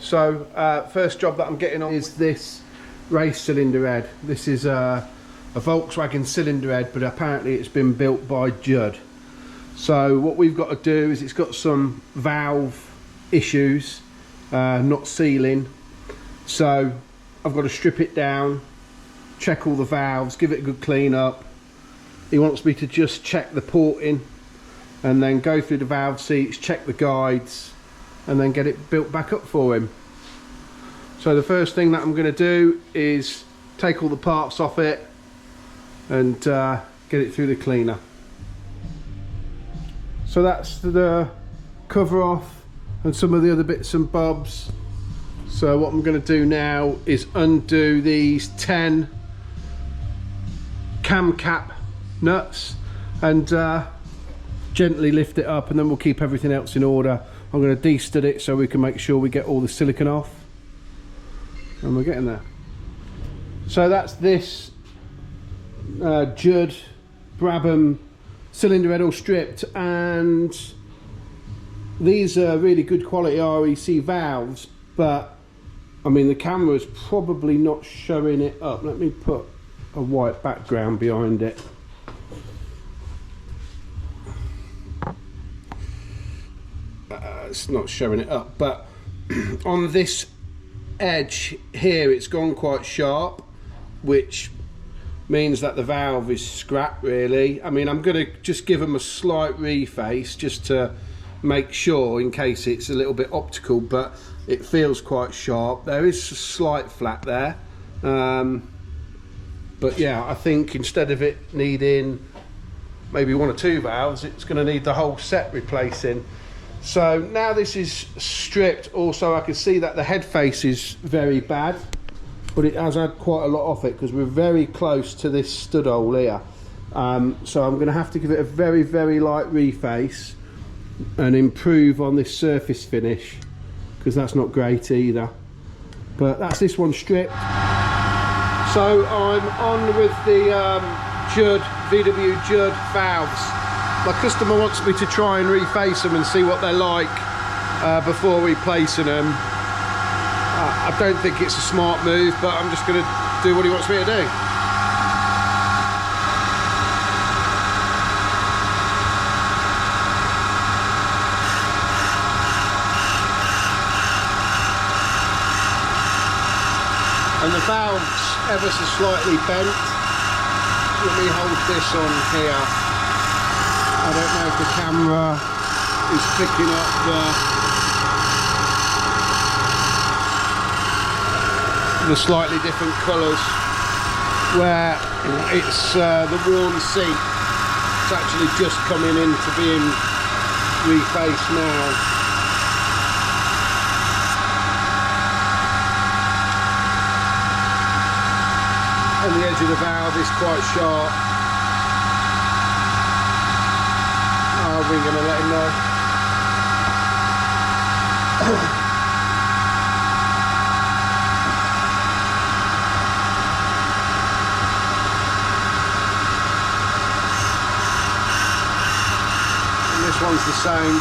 So first job that I'm getting on is this race cylinder head. This is a Volkswagen cylinder head, but apparently it's been built by Judd. So what we've got to do is, it's got some valve issues, not sealing. So I've got to strip it down, check all the valves, give it a good clean up. He wants me to just check the porting and then go through the valve seats, check the guides, and then get it built back up for him. So the first thing that I'm going to do is take all the parts off it and get it through the cleaner. So that's the cover off and some of the other bits and bobs. So what I'm going to do now is undo these 10 cam cap nuts and gently lift it up, and then we'll keep everything else in order. I'm going to de-stud it so we can make sure we get all the silicone off, and we're getting there. So that's this Judd Brabham cylinder head all stripped, and these are really good quality REC valves, but I mean the camera's probably not showing it up. Let me put a white background behind it. It's not showing it up, but on this edge here it's gone quite sharp, which means that the valve is scrap really. I mean, I'm going to just give them a slight reface just to make sure, in case it's a little bit optical, but it feels quite sharp. There is a slight flat there, but yeah, I think instead of it needing maybe 1 or 2 valves, it's going to need the whole set replacing. So now this is stripped, also I can see that the head face is very bad, but it has had quite a lot off it because we're very close to this stud hole here. So I'm going to have to give it a very, very light reface and improve on this surface finish, because that's not great either. But that's this one stripped. So I'm on with the Judd, VW Judd valves. My customer wants me to try and reface them and see what they're like before replacing them. I don't think it's a smart move, but I'm just going to do what he wants me to do. And the valve's ever so slightly bent. Let me hold this on here. I don't know if the camera is picking up the slightly different colours, where it's the worn seat. It's actually just coming into being refaced now. And the edge of the valve is quite sharp. We're going to let him know. And this one's the same.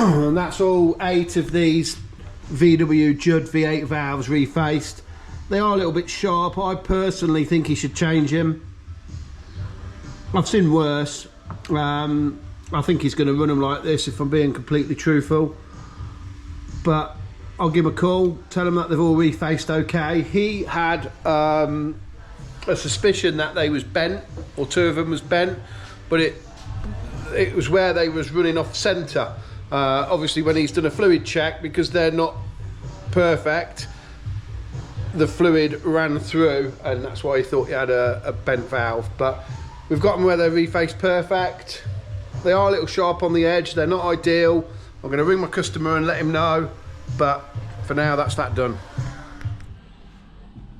And that's all 8 of these VW Judd V8 valves refaced. They are a little bit sharp. I personally think he should change them. I've seen worse. I think he's going to run them like this, if I'm being completely truthful. But I'll give him a call, tell him that they've all refaced okay. He had a suspicion that they was bent, or 2 of them was bent, but it was where they was running off centre. Obviously when he's done a fluid check, because they're not perfect, the fluid ran through, and that's why he thought he had a bent valve. But we've got them where they're refaced perfect. They are a little sharp on the edge, they're not ideal. I'm going to ring my customer and let him know, but for now that's that done.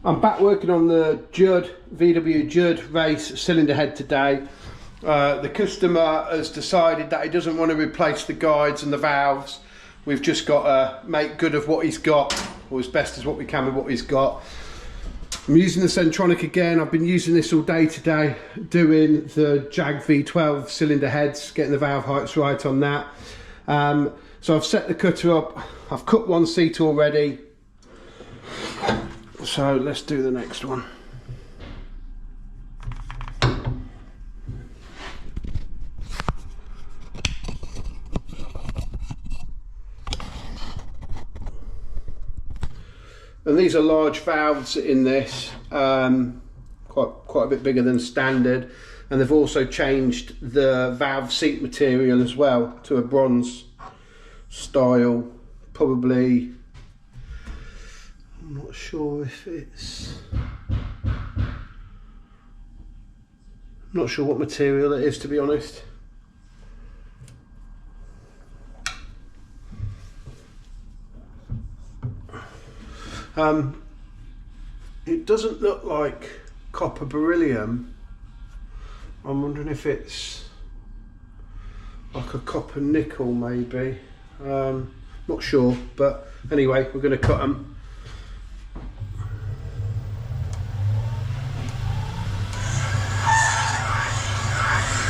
I'm back working on the Judd, VW Judd race cylinder head today. The customer has decided that he doesn't want to replace the guides and the valves. We've just got to make good of what he's got, or as best as what we can with what he's got. I'm using the Centronic again. I've been using this all day today, doing the Jag V12 cylinder heads, getting the valve heights right on that. So I've set the cutter up. I've cut one seat already. So let's do the next one. And these are large valves in this, quite a bit bigger than standard, and they've also changed the valve seat material as well to a bronze style. Probably, I'm not sure if it's, I'm not sure what material it is, to be honest. It doesn't look like copper beryllium. I'm wondering if it's like a copper nickel maybe. Not sure, but anyway, we're going to cut them.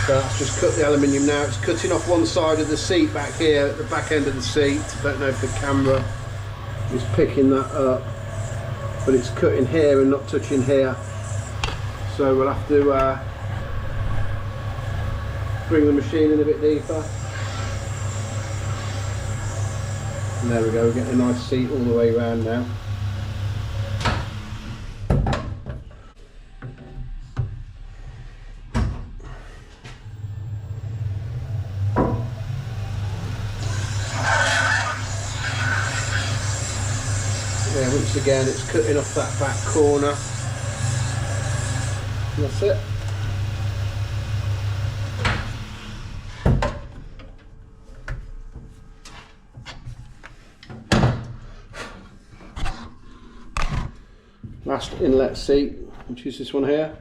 So that's just cut the aluminium now. It's cutting off one side of the seat back here, at the back end of the seat. I don't know if the camera is picking that up, but it's cutting here and not touching here. So we'll have to bring the machine in a bit deeper. And there we go, we're getting a nice seat all the way around now. Yeah, once again it's cutting off that back corner. And that's it. Last inlet seat, which is this one here.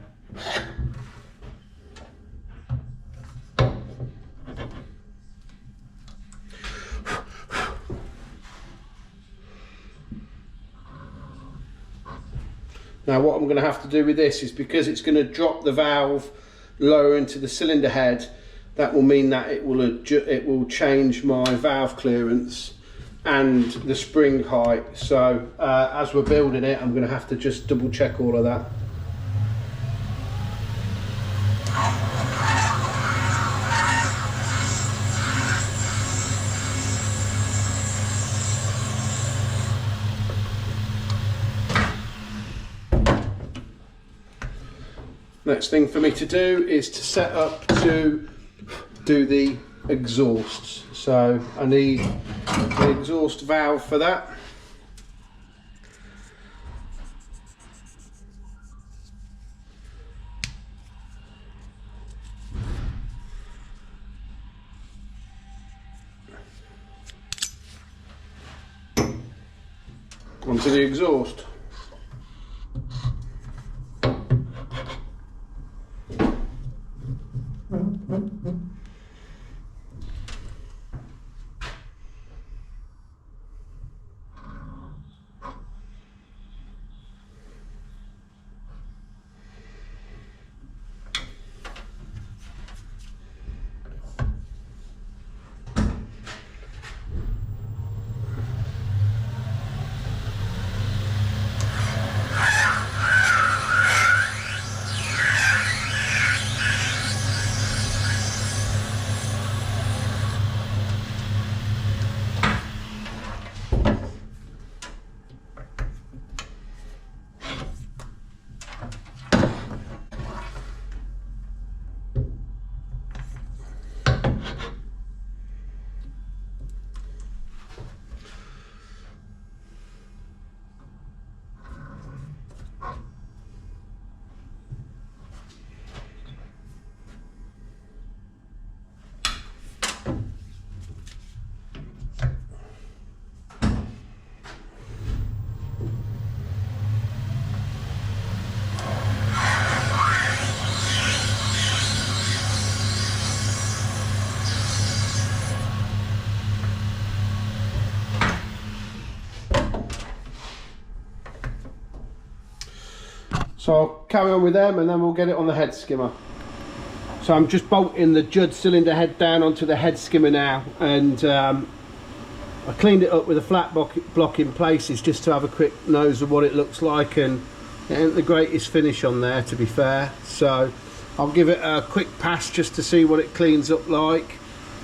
Now what I'm going to have to do with this is, because it's going to drop the valve lower into the cylinder head, that will mean that it will change my valve clearance and the spring height. So as we're building it, I'm going to have to just double check all of that. Next thing for me to do is to set up to do the exhausts. So I need the exhaust valve for that. Onto the exhaust. So I'll carry on with them and then we'll get it on the head skimmer. So I'm just bolting the Judd cylinder head down onto the head skimmer now, and I cleaned it up with a flat block in places just to have a quick nose of what it looks like, and it ain't the greatest finish on there, to be fair. So I'll give it a quick pass just to see what it cleans up like.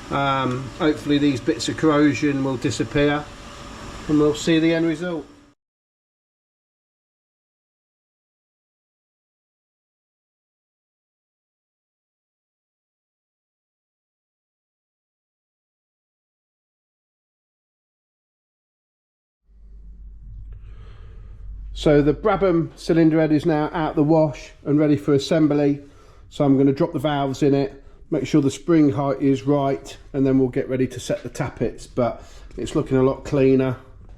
Hopefully these bits of corrosion will disappear and we'll see the end result. So the Brabham cylinder head is now out the wash and ready for assembly. So I'm going to drop the valves in it, make sure the spring height is right, and then we'll get ready to set the tappets. But it's looking a lot cleaner.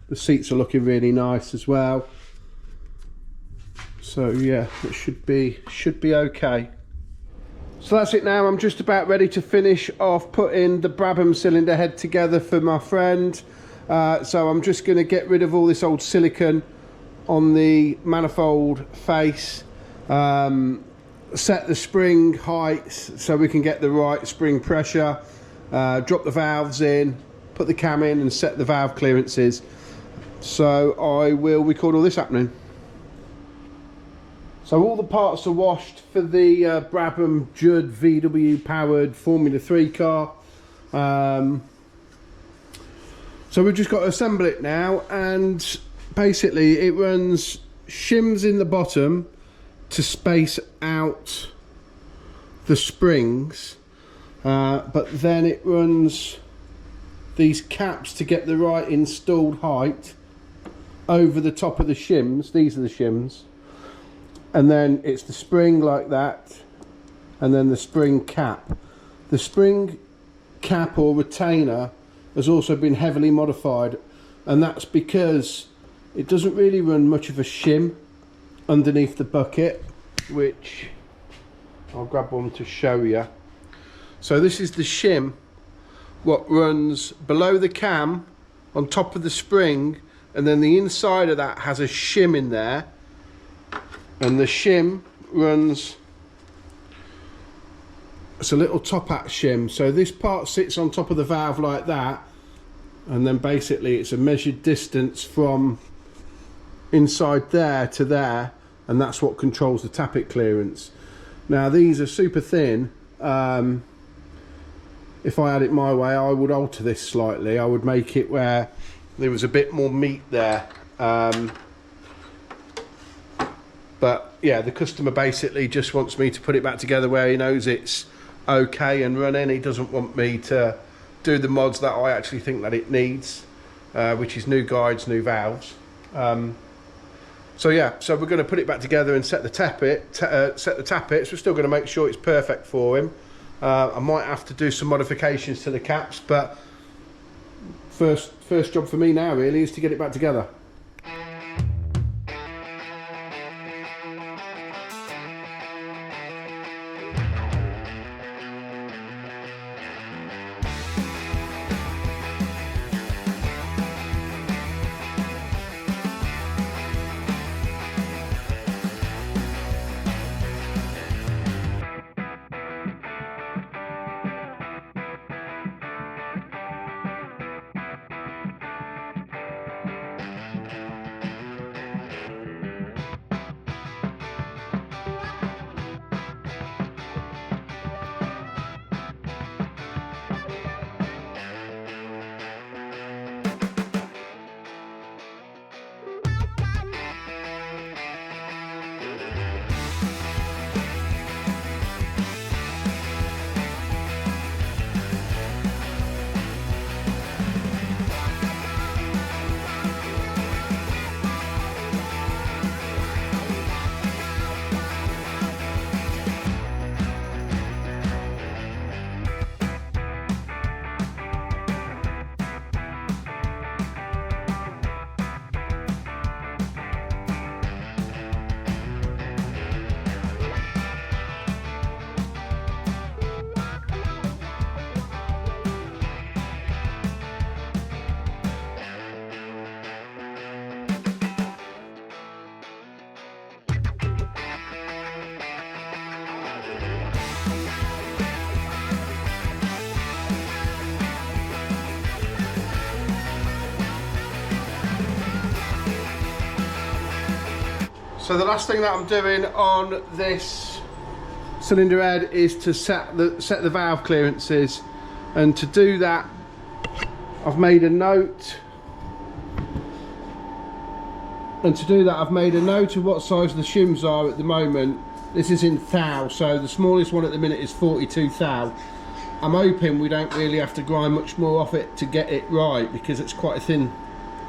The seats are looking really nice as well. So yeah, it should be okay. So that's it now. I'm just about ready to finish off putting the Brabham cylinder head together for my friend. So I'm just going to get rid of all this old silicone on the manifold face, set the spring heights so we can get the right spring pressure, drop the valves in, put the cam in and set the valve clearances. So I will record all this happening. So all the parts are washed for the Brabham Judd VW powered Formula 3 car. So we've just got to assemble it now, and basically it runs shims in the bottom to space out the springs, but then it runs these caps to get the right installed height over the top of the shims. These are the shims, and then it's the spring like that, and then the spring cap. The spring cap or retainer has also been heavily modified, and that's because it doesn't really run much of a shim underneath the bucket, which I'll grab one to show you. So this is the shim what runs below the cam on top of the spring, and then the inside of that has a shim in there, and the shim runs, it's a little top hat shim. So this part sits on top of the valve like that, and then basically it's a measured distance from inside there to there, and that's what controls the tappet clearance. Now these are super thin. If I had it my way, I would alter this slightly. I would make it where there was a bit more meat there, but yeah, the customer basically just wants me to put it back together where he knows it's okay and running. He doesn't want me to do the mods that I actually think that it needs, which is new guides, new valves. So yeah, so we're going to put it back together and set the tappets. We're still going to make sure it's perfect for him. I might have to do some modifications to the caps, but first job for me now really is to get it back together. So the last thing that I'm doing on this cylinder head is to set the valve clearances, and to do that I've made a note. And to do that I've made a note of what size the shims are at the moment. This is in thou, so the smallest one at the minute is 42 thou. I'm hoping we don't really have to grind much more off it to get it right, because it's quite a thin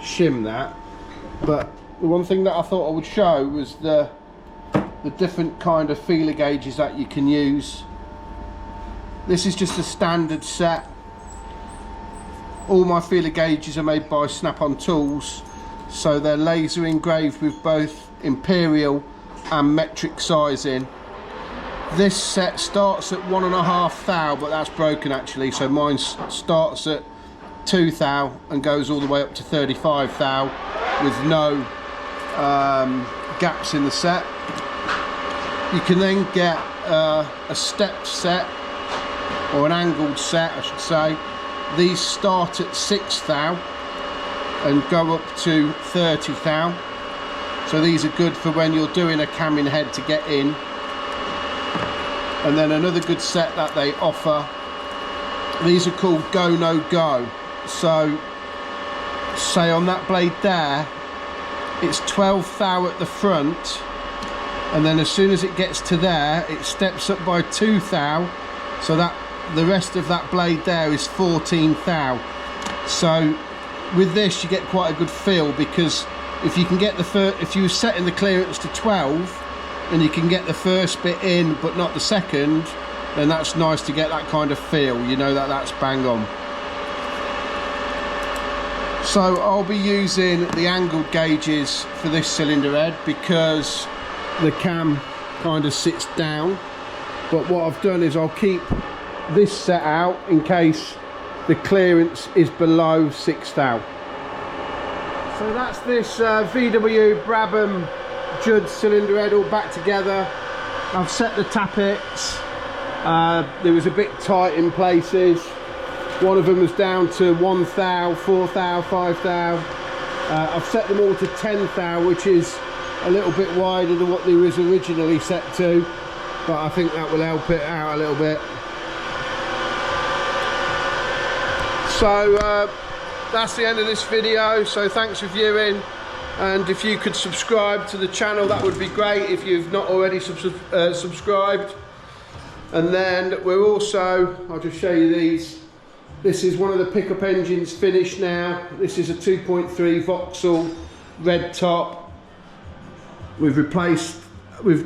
shim, that. But the one thing that I thought I would show was the different kind of feeler gauges that you can use. This is just a standard set. All my feeler gauges are made by Snap-on Tools, so they're laser engraved with both imperial and metric sizing. This set starts at 1.5 thou, but that's broken actually, so mine starts at 2 thou and goes all the way up to 35 thou with no gaps in the set. You can then get a stepped set, or an angled set I should say. These start at 6 thou and go up to 30 thou. So these are good for when you're doing a camming head to get in. And then another good set that they offer, these are called go no go. So say on that blade there, it's 12 thou at the front, and then as soon as it gets to there it steps up by 2 thou, so that the rest of that blade there is 14 thou. So with this you get quite a good feel, because if you can get if you were setting the clearance to 12 and you can get the first bit in but not the second, then that's nice to get that kind of feel, you know, that's bang on. So I'll be using the angled gauges for this cylinder head because the cam kind of sits down, but what I've done is I'll keep this set out in case the clearance is below 6 thou. So that's this VW Brabham Judd cylinder head all back together. I've set the tappets. There was a bit tight in places. One of them was down to 1 thou, 4 thou, 5 thou. I've set them all to 10 thou, which is a little bit wider than what they was originally set to, but I think that will help it out a little bit. So that's the end of this video, so thanks for viewing, and if you could subscribe to the channel that would be great if you've not already subscribed. And then we're also, I'll just show you these. This is one of the pickup engines finished now. This is a 2.3 Vauxhall red top. We've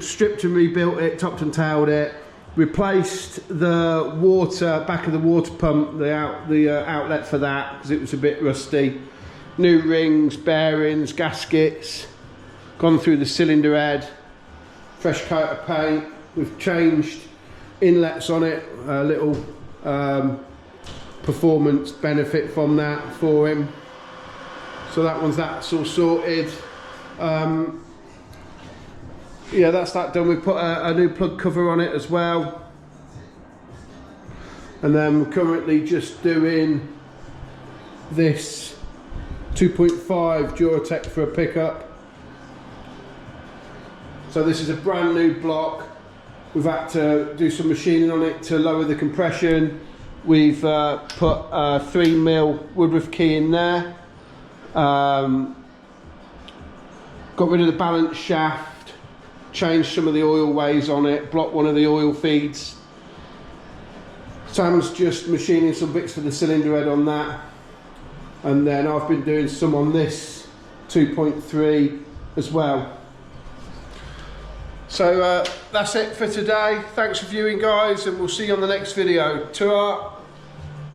stripped and rebuilt it, topped and tailed it, replaced the back of the water pump, the outlet for that, because it was a bit rusty. New rings, bearings, gaskets, gone through the cylinder head, fresh coat of paint. We've changed inlets on it, a little performance benefit from that for him. So that's all sorted. Yeah, that's that done. We put a new plug cover on it as well, and then we're currently just doing this 2.5 Duratec for a pickup. So this is a brand new block. We've had to do some machining on it to lower the compression. We've put a 3mm Woodruff key in there, got rid of the balance shaft, changed some of the oil ways on it, blocked one of the oil feeds. Sam's just machining some bits for the cylinder head on that, and then I've been doing some on this 2.3 as well. So that's it for today. Thanks for viewing, guys, and we'll see you on the next video. Ta-ra!